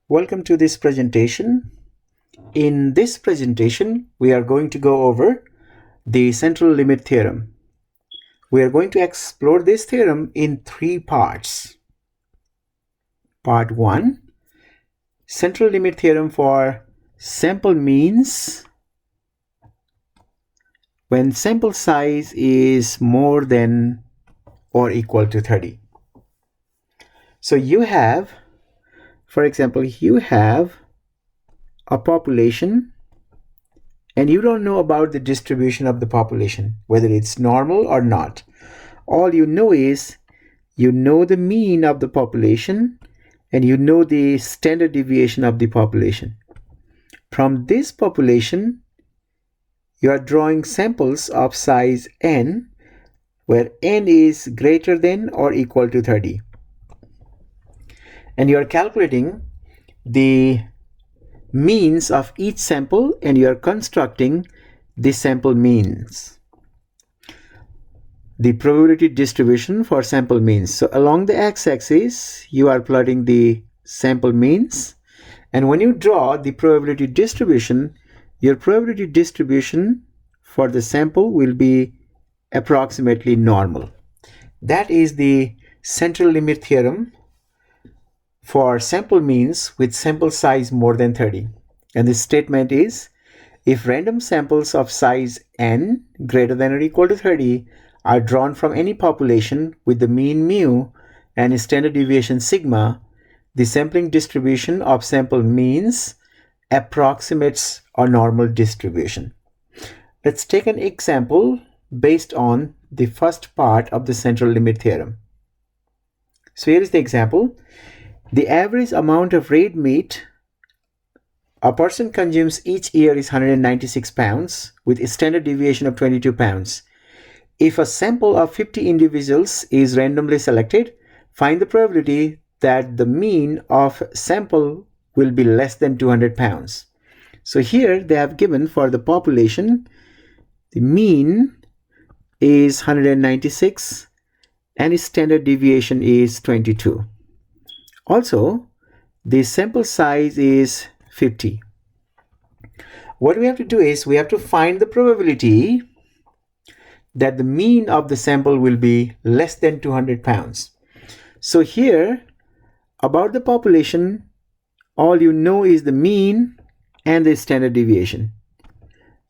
Welcome to this presentation. In this presentation, we are going to go over the central limit theorem. We are going to explore this theorem in three parts. Part 1, central limit theorem for sample means when sample size is more than or equal to 30. So you have, for example, you have a population and you don't know about the distribution of the population, whether it's normal or not. All you know is you know the mean of the population and you know the standard deviation of the population. From this population, you are drawing samples of size n, where n is greater than or equal to 30. And you are calculating the means of each sample and you are constructing the sample means, the probability distribution for sample means. So along the x-axis you are plotting the sample means, and when you draw the probability distribution, your probability distribution for the sample will be approximately normal. That is the central limit theorem for sample means with sample size more than 30. And the statement is, if random samples of size n greater than or equal to 30 are drawn from any population with the mean mu and standard deviation sigma, the sampling distribution of sample means approximates a normal distribution. Let's take an example based on the first part of the central limit theorem. So here is the example. The average amount of red meat a person consumes each year is 196 pounds with a standard deviation of 22 pounds. If a sample of 50 individuals is randomly selected, find the probability that the mean of sample will be less than 200 pounds. So here they have given for the population, the mean is 196 and its standard deviation is 22. Also, the sample size is 50. What we have to do is we have to find the probability that the mean of the sample will be less than 200 pounds. So here, about the population, all you know is the mean and the standard deviation.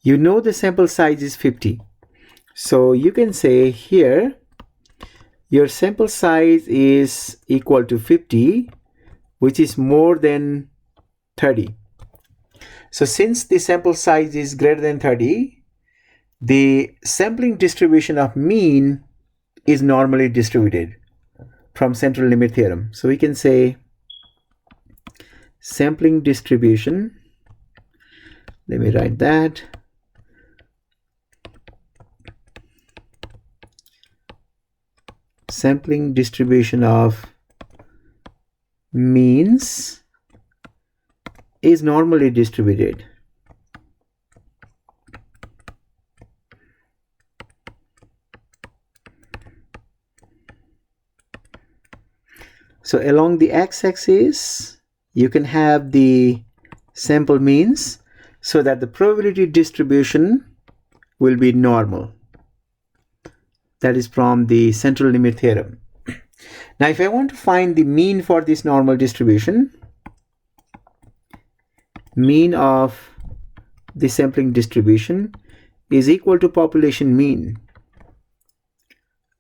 You know the sample size is 50. So you can say here, your sample size is equal to 50, which is more than 30. So since the sample size is greater than 30, the sampling distribution of mean is normally distributed from central limit theorem. So we can say sampling distribution, let me write that, sampling distribution of means is normally distributed. So along the x-axis, you can have the sample means so that the probability distribution will be normal. That is from the central limit theorem. Now, if I want to find the mean for this normal distribution, mean of the sampling distribution is equal to population mean,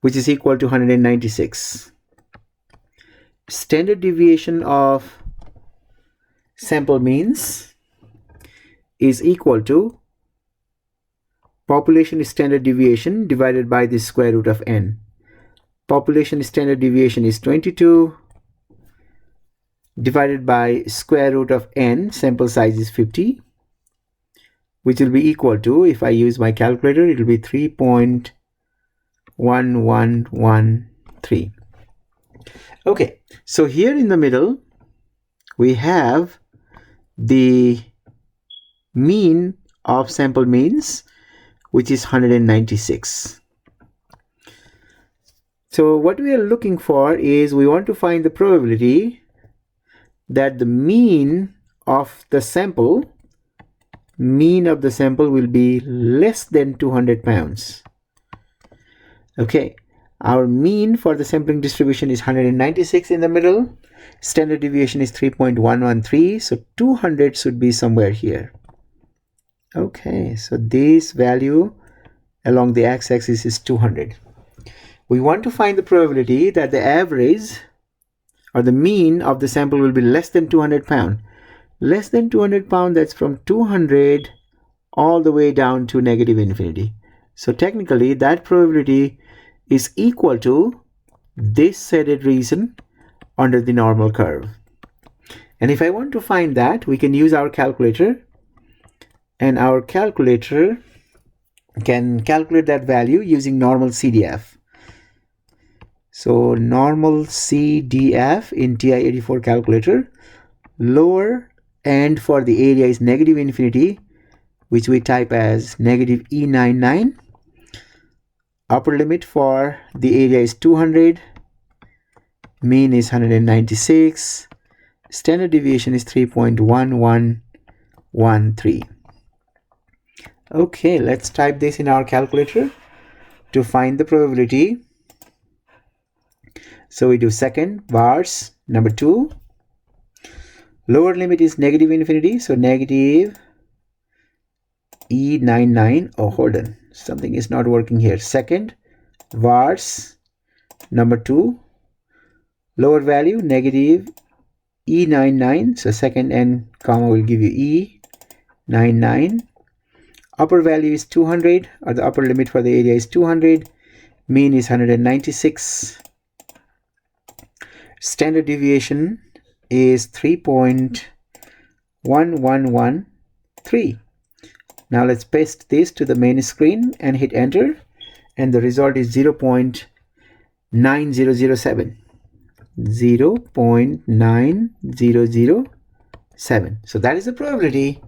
which is equal to 196. Standard deviation of sample means is equal to population standard deviation divided by the square root of n. Population standard deviation is 22 divided by square root of n, sample size is 50, which will be equal to, if I use my calculator, it will be 3.1113. Okay, so here in the middle, we have the mean of sample means, which is 196. So what we are looking for is we want to find the probability that the mean of the sample will be less than 200 pounds. Okay, our mean for the sampling distribution is 196 in the middle. Standard deviation is 3.113, so 200 should be somewhere here. Okay, so this value along the x-axis is 200. We want to find the probability that the average or the mean of the sample will be less than 200 pounds. Less than 200 pounds, that's from 200 all the way down to negative infinity. So technically that probability is equal to this shaded region under the normal curve. And if I want to find that, we can use our calculator, and our calculator can calculate that value using normal CDF. So normal CDF in TI-84 calculator, lower end for the area is negative infinity, which we type as negative E99. Upper limit for the area is 200. Mean is 196. Standard deviation is 3.1113. Okay, let's type this in our calculator to find the probability. So we do second vars number 2. Lower limit is negative infinity, so negative E99. Oh, hold on, something is not working here. Second vars number 2. Lower value negative E99, so second and comma will give you E99. Upper value is 200, or the upper limit for the area is 200. Mean is 196. Standard deviation is 3.1113. Now let's paste this to the main screen and hit enter, and the result is 0.9007. 0.9007. So that is the probability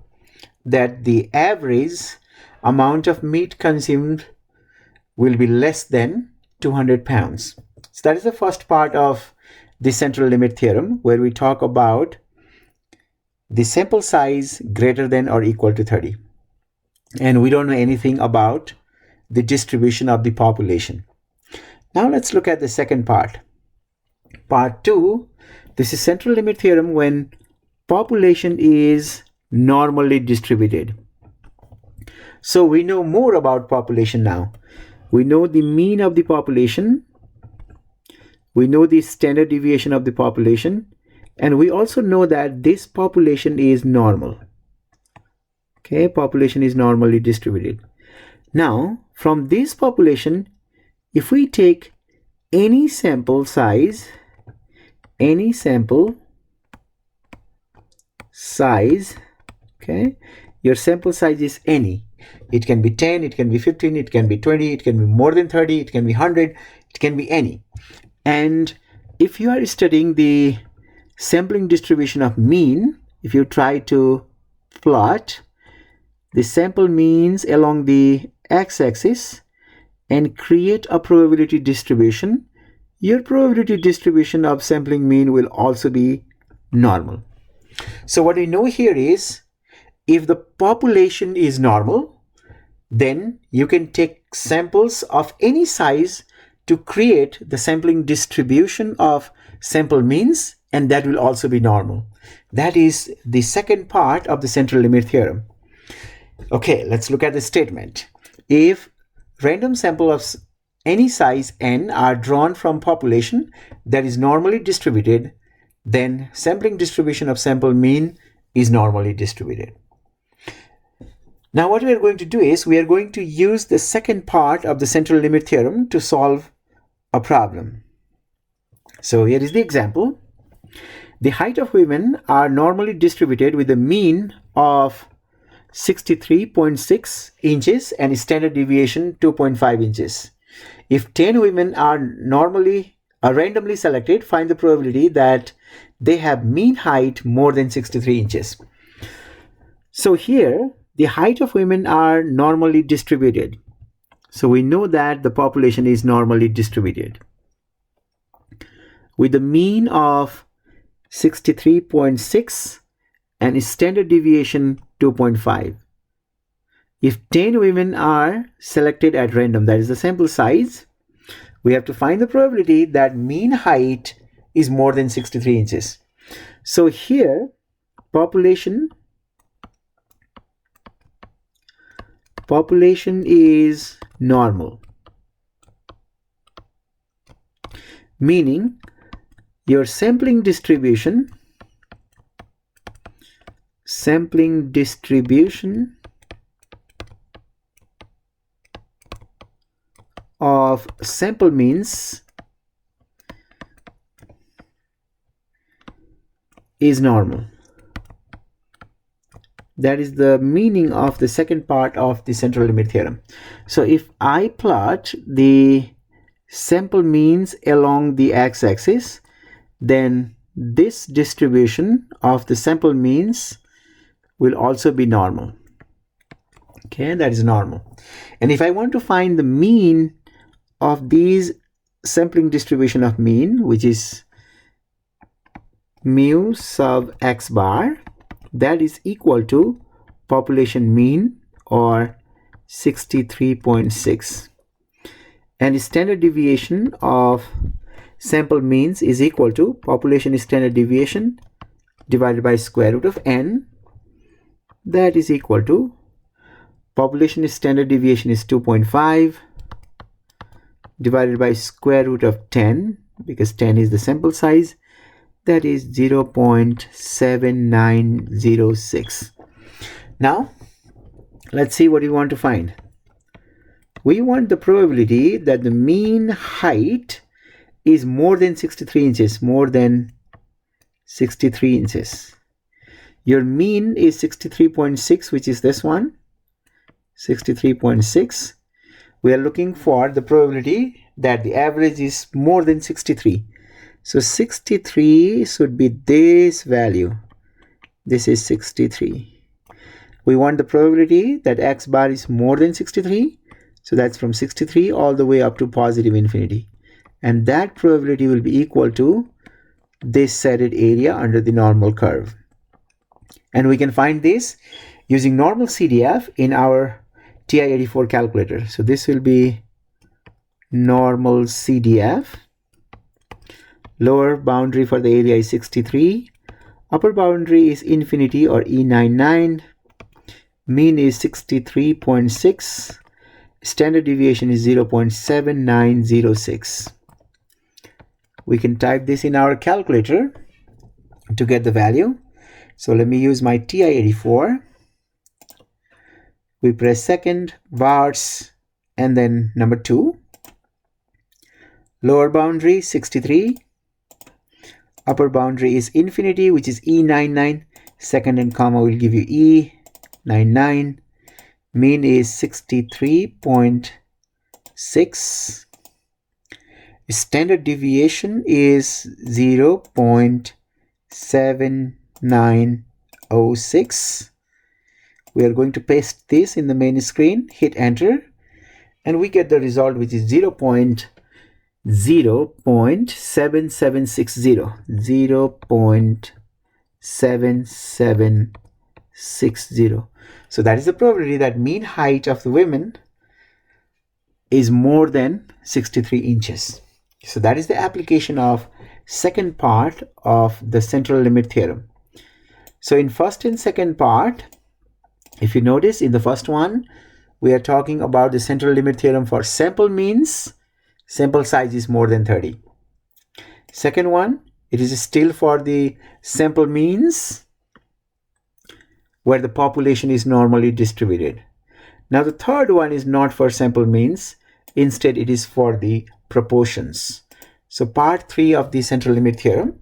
that the average amount of meat consumed will be less than 200 pounds. So that is the first part of the central limit theorem, where we talk about the sample size greater than or equal to 30. And we don't know anything about the distribution of the population. Now let's look at the second part. Part 2, this is central limit theorem when population is normally distributed. So we know more about population now. We know the mean of the population. We know the standard deviation of the population. And we also know that this population is normal. Okay, population is normally distributed. Now, from this population, if we take any sample size, okay, your sample size is any. It can be 10, it can be 15, it can be 20, it can be more than 30, it can be 100, it can be any. And if you are studying the sampling distribution of mean, if you try to plot the sample means along the x-axis and create a probability distribution, your probability distribution of sampling mean will also be normal. So what we know here is, if the population is normal, then you can take samples of any size to create the sampling distribution of sample means, and that will also be normal. That is the second part of the central limit theorem. Okay, let's look at the statement. If random sample of any size n are drawn from population that is normally distributed, then sampling distribution of sample mean is normally distributed. Now what we are going to do is, we are going to use the second part of the central limit theorem to solve a problem. So here is the example. The height of women are normally distributed with a mean of 63.6 inches and standard deviation 2.5 inches. If 10 women are randomly selected, find the probability that they have mean height more than 63 inches. So here, the height of women are normally distributed. So we know that the population is normally distributed with a mean of 63.6, and standard deviation 2.5. If 10 women are selected at random, that is the sample size, we have to find the probability that mean height is more than 63 inches. So here, population is normal, meaning your sampling distribution of sample means is normal. That is the meaning of the second part of the central limit theorem. So if I plot the sample means along the x-axis, then this distribution of the sample means will also be normal. Okay, that is normal. And if I want to find the mean of these sampling distribution of mean, which is mu sub x bar, that is equal to population mean, or 63.6, and standard deviation of sample means is equal to population standard deviation divided by square root of n, that is equal to population standard deviation is 2.5 divided by square root of 10, because 10 is the sample size, that is 0.7906. Now let's see what we want to find. We want the probability that the mean height is more than 63 inches, more than 63 inches. Your mean is 63.6, which is this one, 63.6. We are looking for the probability that the average is more than 63. So 63 should be this value. This is 63. We want the probability that x bar is more than 63. So that's from 63 all the way up to positive infinity. And that probability will be equal to this shaded area under the normal curve. And we can find this using normal CDF in our TI-84 calculator. So this will be normal CDF. Lower boundary for the area is 63. Upper boundary is infinity, or E99. Mean is 63.6. Standard deviation is 0.7906. We can type this in our calculator to get the value. So let me use my TI-84. We press second, vars, and then number 2. Lower boundary 63. Upper boundary is infinity, which is E99. Second and comma will give you E99. Mean is 63.6. Standard deviation is 0.7906. We are going to paste this in the main screen, hit enter, and we get the result, which is 0.7760. So that is the probability that mean height of the women is more than 63 inches. So that is the application of second part of the central limit theorem. So in first and second part, if you notice, in the first one, we are talking about the central limit theorem for sample means, sample size is more than 30. Second one, it is still for the sample means where the population is normally distributed. Now the third one is not for sample means, instead it is for the proportions. So part 3 of the central limit theorem,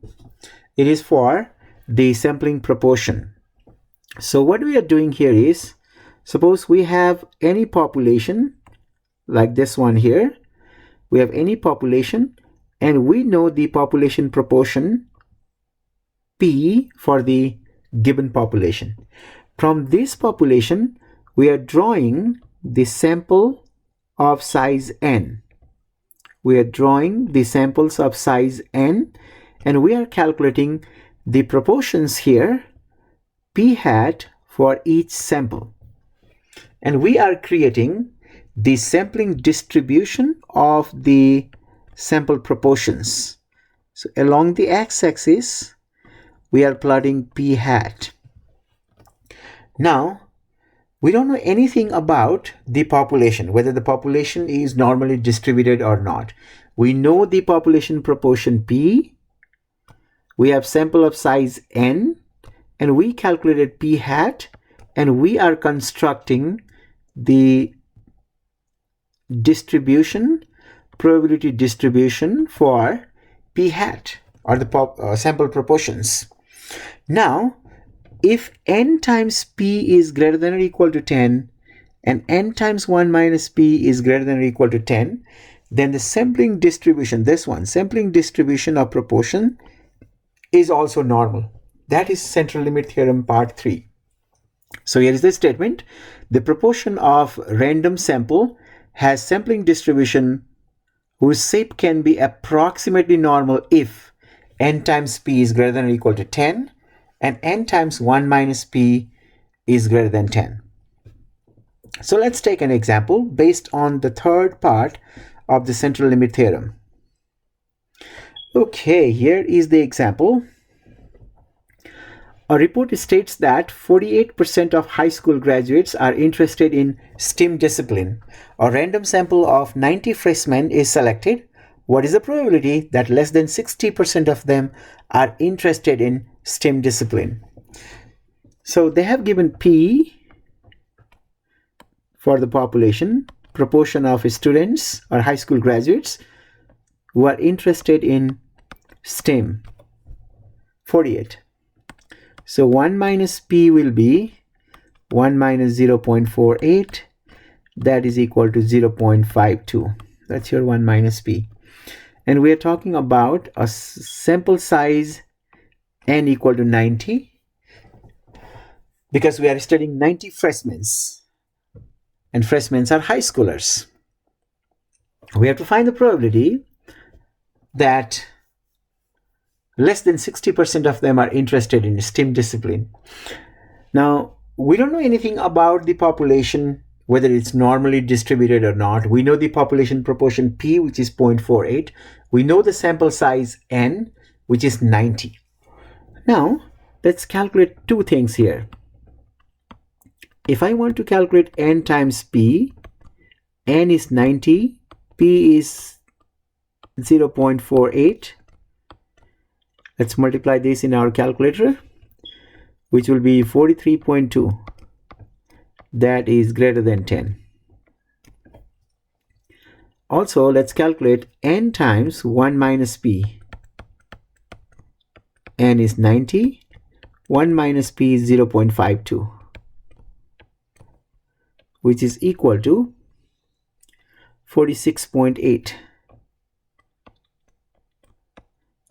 it is for the sampling proportion. So what we are doing here is, suppose we have any population like this one here. We have any population and we know the population proportion P for the given population. From this population, we are drawing the sample of size n. We are drawing the samples of size n, and we are calculating the proportions here, p hat for each sample. And we are creating the sampling distribution of the sample proportions. So along the x-axis, we are plotting p hat. Now, we don't know anything about the population, whether the population is normally distributed or not. We know the population proportion p, we have sample of size n, and we calculated p hat, and we are constructing the distribution, probability distribution for p hat, or the sample proportions. Now, if n times p is greater than or equal to 10 and n times 1 minus p is greater than or equal to 10, then the sampling distribution, this one, sampling distribution of proportion is also normal. That is central limit theorem part 3. So here is the statement. The proportion of random sample has sampling distribution whose shape can be approximately normal if n times p is greater than or equal to 10 and n times 1 minus p is greater than 10. So let's take an example based on the third part of the central limit theorem. Okay, here is the example. A report states that 48% of high school graduates are interested in STEM discipline. A random sample of 90 freshmen is selected. What is the probability that less than 60% of them are interested in STEM discipline? So they have given P for the population, proportion of students or high school graduates who are interested in STEM, 48. So 1 minus p will be 1 minus 0.48, that is equal to 0.52. That's your 1 minus p. And we are talking about a sample size n equal to 90 because we are studying 90 freshmen, and freshmen are high schoolers. We have to find the probability that less than 60% of them are interested in STEM discipline. Now, we don't know anything about the population, whether it's normally distributed or not. We know the population proportion P, which is 0.48. We know the sample size N, which is 90. Now, let's calculate two things here. If I want to calculate N times P, N is 90, P is 0.48. Let's multiply this in our calculator, which will be 43.2. That is greater than 10. Also, let's calculate N times 1 minus P. N is 90. 1 minus P is 0.52, which is equal to 46.8.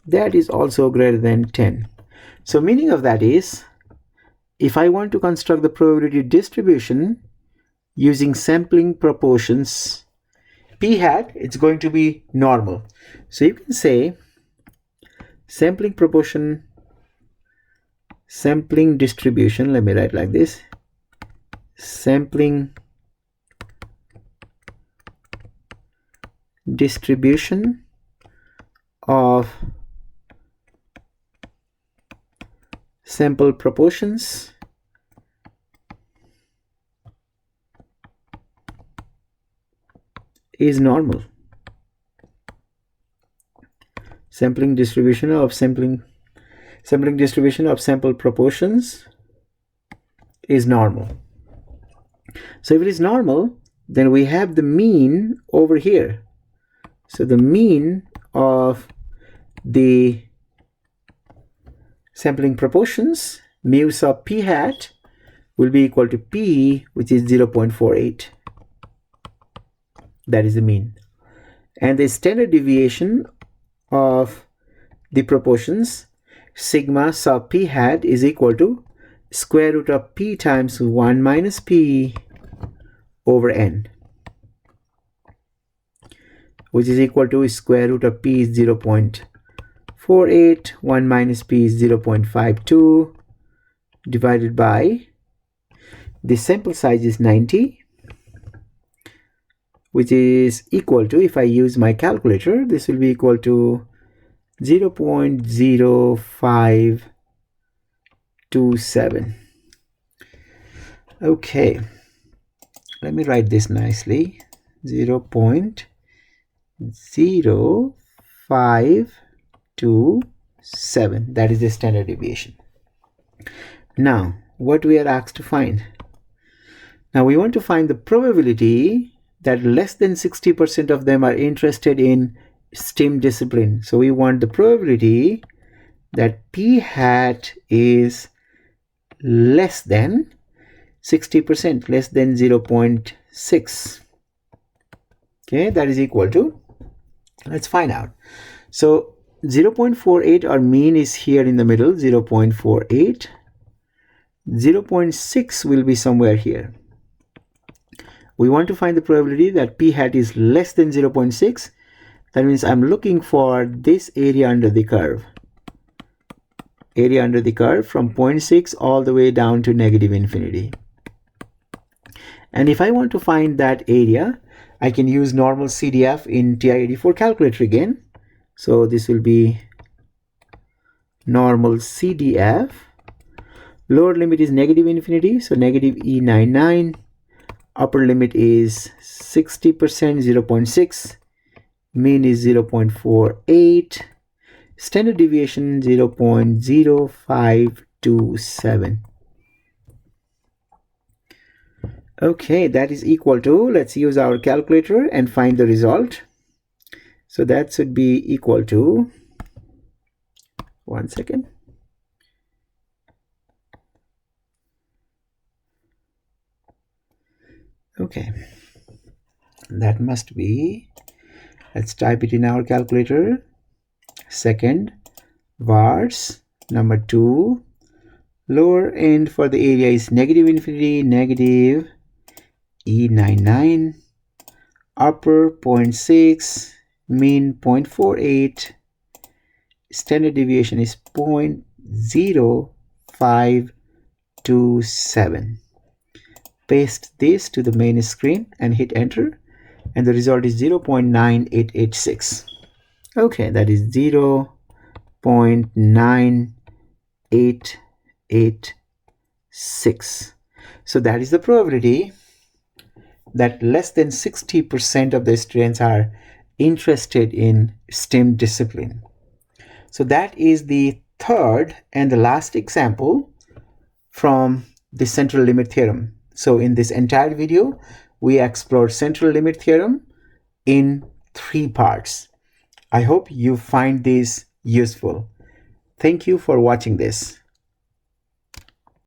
That is also greater than 10. So meaning of that is, if I want to construct the probability distribution using sampling proportions p hat, it's going to be normal. So you can say sampling proportion, sampling distribution, let me write like this, sampling distribution of sample proportions is normal. Sampling distribution of sampling distribution of sample proportions is normal. So if it is normal, then we have the mean over here. So the mean of the sampling proportions, mu sub p hat, will be equal to p, which is 0.48. That is the mean. And the standard deviation of the proportions, sigma sub p hat, is equal to square root of p times 1 minus p over n, which is equal to square root of p is 0.48, 1 minus p is 0.52 divided by the sample size is 90, which is equal to, if I use my calculator, this will be equal to 0.0527. Okay, let me write this nicely. 0.0527, that is the standard deviation. Now what we are asked to find? Now we want to find the probability that less than 60% of them are interested in STEM discipline. So we want the probability that p hat is less than 60%, less than 0.6. Okay, that is equal to, let's find out. So 0.48, our mean is here in the middle, 0.48. 0.6 will be somewhere here. We want to find the probability that p hat is less than 0.6. That means I'm looking for this area under the curve. Area under the curve from 0.6 all the way down to negative infinity. And if I want to find that area, I can use normal CDF in TI-84 calculator again. So this will be normal CDF. Lower limit is negative infinity, so negative E99. Upper limit is 60%, 0.6. Mean is 0.48. Standard deviation 0.0527. Okay, that is equal to, let's use our calculator and find the result. So that should be equal to, one second. Okay, that must be, let's type it in our calculator. Second, vars number 2, lower end for the area is negative infinity, negative E99, upper 0.6, mean 0.48, standard deviation is 0.0527. Paste this to the main screen and hit enter, and the result is 0.9886. Okay, that is 0.9886. So that is the probability that less than 60% of the students are interested in STEM discipline. So that is the third and the last example from the central limit theorem. So in this entire video, we explored central limit theorem in 3 parts. I hope you find this useful. Thank you for watching this.